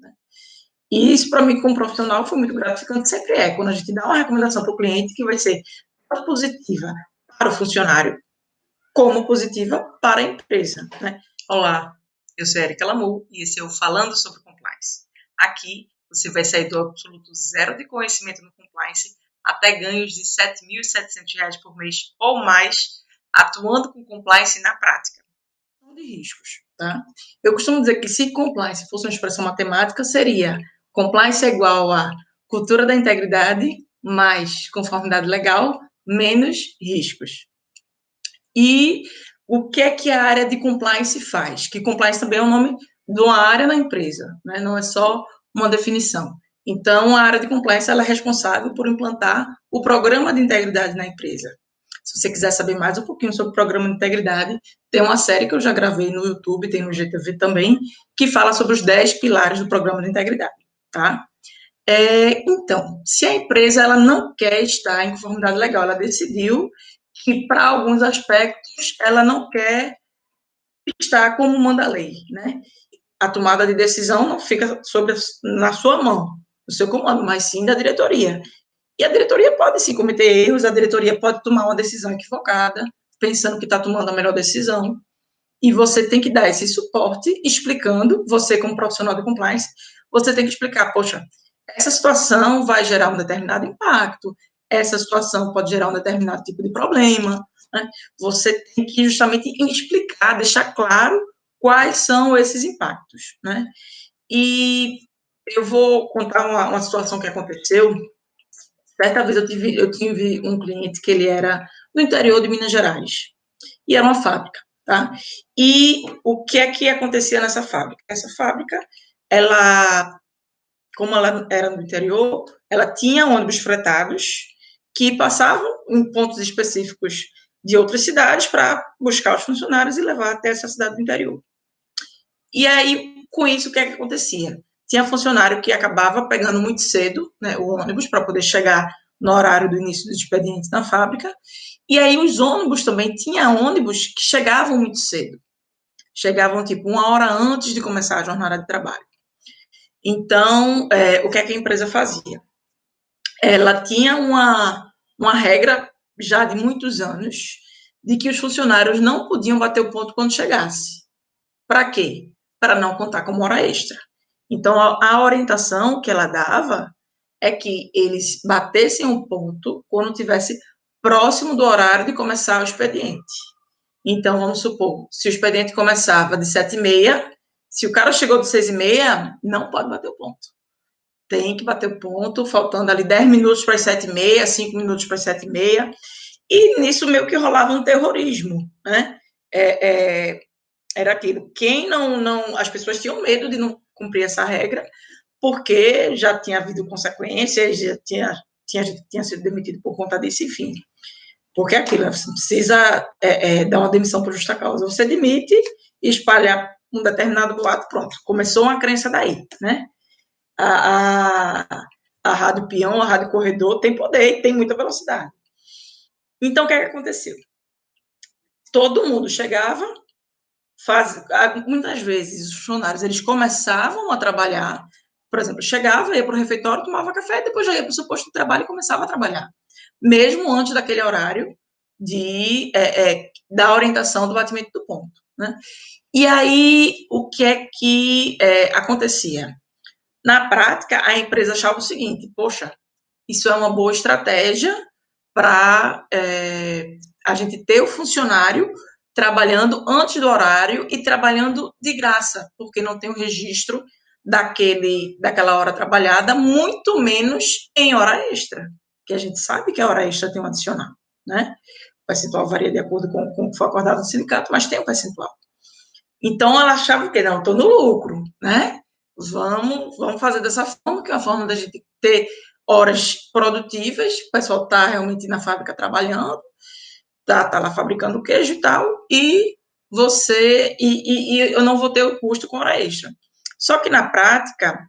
né? E isso, para mim, como profissional, foi muito gratificante, sempre é, quando a gente dá uma recomendação para o cliente que vai ser tanto positiva para o funcionário, como positiva para a empresa, né? Olá, eu sou Erika Lamu e esse é o Falando sobre Compliance. Aqui você vai sair do absoluto zero de conhecimento no compliance até ganhos de R$ 7.700 por mês ou mais, atuando com compliance na prática. De riscos, tá? Eu costumo dizer que se compliance fosse uma expressão matemática, seria compliance é igual a cultura da integridade mais conformidade legal menos riscos. E o que é que a área de compliance faz? Que compliance também é o nome de uma área na empresa, né? Não é só uma definição. Então, a área de compliance ela é responsável por implantar o programa de integridade na empresa. Se você quiser saber mais um pouquinho sobre o programa de integridade, tem uma série que eu já gravei no YouTube, tem no GTV também, que fala sobre os 10 pilares do programa de integridade, tá? Então, se a empresa ela não quer estar em conformidade legal, ela decidiu que, para alguns aspectos, ela não quer estar como manda a lei, né? A tomada de decisão não fica na sua mão, no seu comando, mas sim da diretoria. E a diretoria pode sim cometer erros, a diretoria pode tomar uma decisão equivocada, pensando que está tomando a melhor decisão, e você tem que dar esse suporte, explicando, você como profissional de compliance, você tem que explicar, poxa, essa situação vai gerar um determinado impacto, essa situação pode gerar um determinado tipo de problema, né? Você tem que justamente explicar, deixar claro quais são esses impactos, né? E eu vou contar uma situação que aconteceu. Certa vez eu tive um cliente que ele era do interior de Minas Gerais, e era uma fábrica, tá? E o que é que acontecia nessa fábrica? Essa fábrica, ela, como ela era no interior, ela tinha ônibus fretados que passavam em pontos específicos de outras cidades para buscar os funcionários e levar até essa cidade do interior. E aí, com isso, o que é que acontecia? Tinha funcionário que acabava pegando muito cedo, né, o ônibus para poder chegar no horário do início do expediente na fábrica, e aí os ônibus também, tinha ônibus que chegavam muito cedo, chegavam tipo 1 hora antes de começar a jornada de trabalho. Então, o que é que a empresa fazia? Ela tinha uma regra já de muitos anos de que os funcionários não podiam bater o ponto quando chegasse. Para quê? Para não contar como hora extra. Então, a orientação que ela dava é que eles batessem um ponto quando tivesse próximo do horário de começar o expediente. Então, vamos supor, se o expediente começava de 7h30, se o cara chegou de 6h30, não pode bater o ponto. Tem que bater o ponto, faltando ali 10 minutos para as 7h30, 5 minutos para as 7h30, e nisso meio que rolava um terrorismo, né? Era aquilo, as pessoas tinham medo de não cumprir essa regra, porque já tinha havido consequências, já tinha sido demitido por conta disso, enfim. Porque é aquilo, você precisa dar uma demissão por justa causa. Você demite e espalha um determinado boato, pronto, começou uma crença daí, né? A rádio peão, a rádio corredor tem poder e tem muita velocidade. Então, o que é que aconteceu? Todo mundo chegava, muitas vezes os funcionários eles começavam a trabalhar, por exemplo, chegava, ia para o refeitório, tomava café, depois já ia para o seu posto de trabalho e começava a trabalhar, mesmo antes daquele horário da orientação do batimento do ponto, né? E aí, o que é que acontecia? Na prática, a empresa achava o seguinte, poxa, isso é uma boa estratégia para a gente ter o funcionário trabalhando antes do horário e trabalhando de graça, porque não tem o registro daquela hora trabalhada, muito menos em hora extra, que a gente sabe que a hora extra tem um adicional, né? O percentual varia de acordo com o que foi acordado no sindicato, mas tem um percentual. Então, ela achava que, não, estou no lucro, né? Vamos fazer dessa forma, que é uma forma da gente ter horas produtivas, o pessoal está realmente na fábrica trabalhando, tá lá fabricando queijo e tal, e eu não vou ter o custo com hora extra. Só que na prática,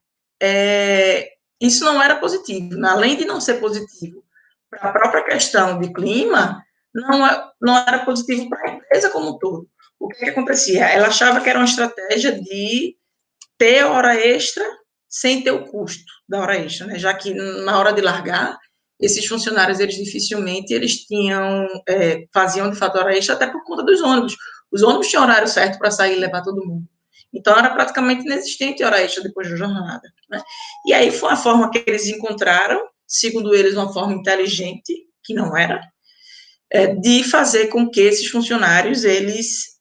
isso não era positivo, né? Além de não ser positivo para a própria questão de clima, não era positivo para a empresa como um todo. O que acontecia? Ela achava que era uma estratégia de ter hora extra sem ter o custo da hora extra, né? Já que na hora de largar, esses funcionários, eles dificilmente faziam de fato hora extra, até por conta dos ônibus. Os ônibus tinham horário certo para sair e levar todo mundo. Então, era praticamente inexistente hora extra depois da jornada, né? E aí foi a forma que eles encontraram, segundo eles, uma forma inteligente, que não era, de fazer com que esses funcionários, eles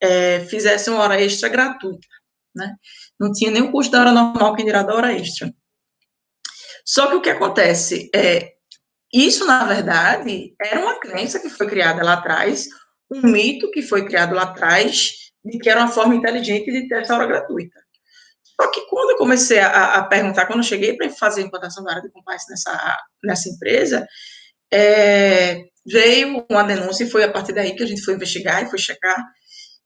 fizessem uma hora extra gratuita, né? Não tinha nem o custo da hora normal, quem dirá da hora extra. Só que o que acontece isso, na verdade, era uma crença que foi criada lá atrás, um mito que foi criado lá atrás, de que era uma forma inteligente de ter essa hora gratuita. Só que quando eu comecei a perguntar, quando eu cheguei para fazer a implantação da área de compliance nessa empresa, veio uma denúncia e foi a partir daí que a gente foi investigar e foi checar.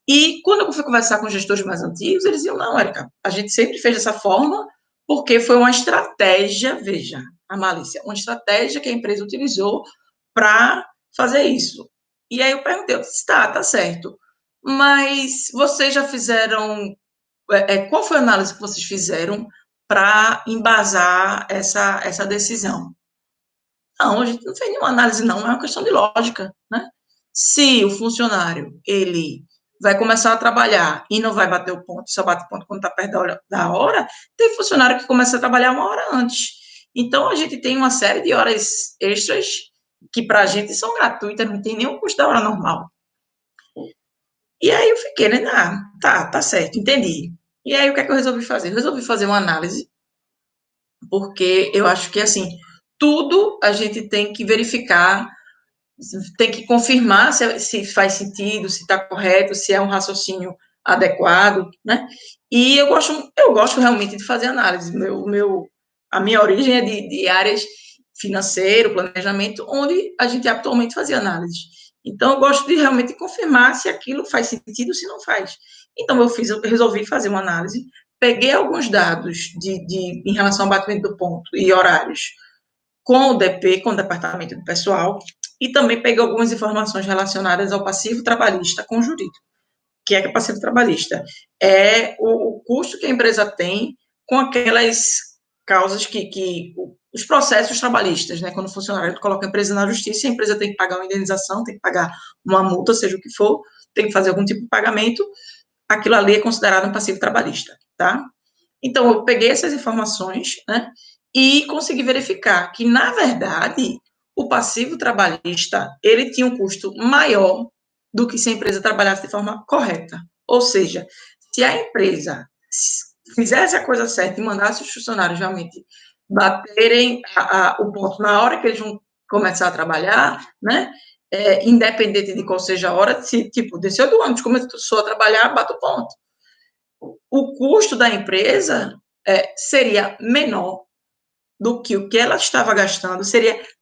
E quando eu fui conversar com gestores mais antigos, eles diziam, não, Érica, a gente sempre fez dessa forma porque foi uma estratégia, veja, a malícia, uma estratégia que a empresa utilizou para fazer isso. E aí eu perguntei, eu disse, tá certo, mas vocês já fizeram, qual foi a análise que vocês fizeram para embasar essa decisão? Não, a gente não fez nenhuma análise, não, é uma questão de lógica, né? Se o funcionário, ele vai começar a trabalhar e não vai bater o ponto, só bate o ponto quando está perto da hora, tem funcionário que começa a trabalhar uma hora antes. Então, a gente tem uma série de horas extras que para a gente são gratuitas, não tem nenhum custo da hora normal. E aí eu fiquei, né? Tá certo, entendi. E aí o que é que eu resolvi fazer? Eu resolvi fazer uma análise, porque eu acho que, assim, tudo a gente tem que verificar, tem que confirmar se faz sentido, se está correto, se é um raciocínio adequado, né? E eu gosto realmente de fazer análise. A minha origem é de áreas financeiro, planejamento, onde a gente atualmente fazia análise. Então, eu gosto de realmente confirmar se aquilo faz sentido ou se não faz. Então, eu resolvi fazer uma análise, peguei alguns dados em relação ao batimento do ponto e horários com o DP, com o Departamento do Pessoal, e também peguei algumas informações relacionadas ao passivo trabalhista com o jurídico. O que é passivo trabalhista? É o custo que a empresa tem com aquelas causas os processos trabalhistas, né? Quando o funcionário coloca a empresa na justiça, a empresa tem que pagar uma indenização, tem que pagar uma multa, seja o que for, tem que fazer algum tipo de pagamento, aquilo ali é considerado um passivo trabalhista, tá? Então, eu peguei essas informações, né, e consegui verificar que, na verdade, o passivo trabalhista, ele tinha um custo maior do que se a empresa trabalhasse de forma correta. Ou seja, se a empresa fizesse a coisa certa e mandasse os funcionários realmente baterem o ponto na hora que eles vão começar a trabalhar, né, independente de qual seja a hora, se, tipo, desceu do ônibus, começou a trabalhar, bate o ponto. O custo da empresa seria menor do que o que ela estava gastando,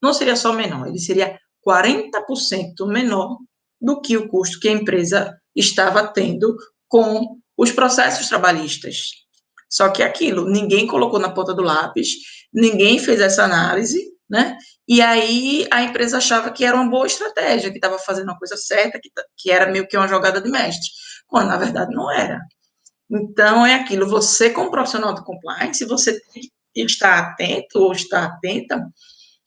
não seria só menor, ele seria 40% menor do que o custo que a empresa estava tendo com os processos trabalhistas. Só que aquilo, ninguém colocou na ponta do lápis, ninguém fez essa análise, né? E aí a empresa achava que era uma boa estratégia, que estava fazendo a coisa certa, que era meio que uma jogada de mestre, quando na verdade não era. Então, é aquilo, você como profissional de compliance, você tem que estar atento ou estar atenta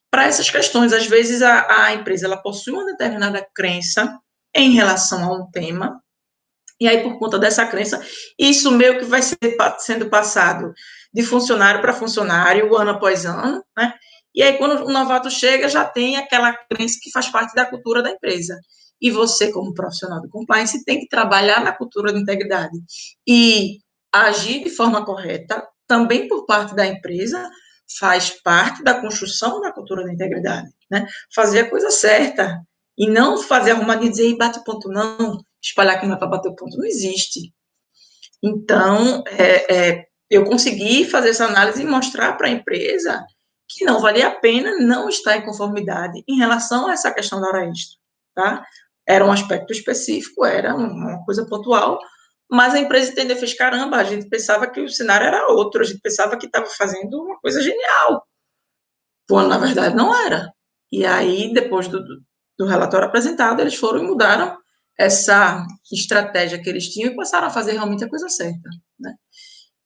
para essas questões. Às vezes, a empresa ela possui uma determinada crença em relação a um tema, e aí, por conta dessa crença, isso meio que vai sendo passado de funcionário para funcionário, ano após ano, né? E aí, quando o novato chega, já tem aquela crença que faz parte da cultura da empresa. E você, como profissional de compliance, tem que trabalhar na cultura de integridade e agir de forma correta, também por parte da empresa, faz parte da construção da cultura da integridade, né? Fazer a coisa certa e não fazer arrumadinho e dizer, bate ponto, não, espalhar que não é para bater o ponto, não existe. Então, eu consegui fazer essa análise e mostrar para a empresa que não valia a pena não estar em conformidade em relação a essa questão da hora extra, tá? Era um aspecto específico, era uma coisa pontual, mas a empresa entendeu, fez, caramba, a gente pensava que o cenário era outro, a gente pensava que estava fazendo uma coisa genial, quando na verdade não era. E aí, depois do relatório apresentado, eles foram e mudaram essa estratégia que eles tinham e passaram a fazer realmente a coisa certa, né?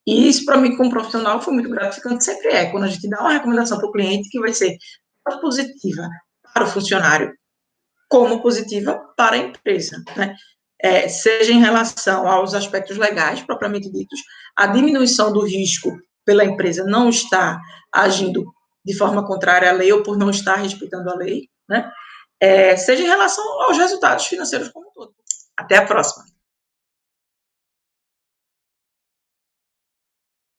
E isso, para mim, como profissional, foi muito gratificante, sempre é, quando a gente dá uma recomendação para o cliente que vai ser tanto positiva para o funcionário, como positiva para a empresa, né? Seja em relação aos aspectos legais, propriamente ditos, a diminuição do risco pela empresa não estar agindo de forma contrária à lei ou por não estar respeitando a lei, né? Seja em relação aos resultados financeiros como um todo. Até a próxima.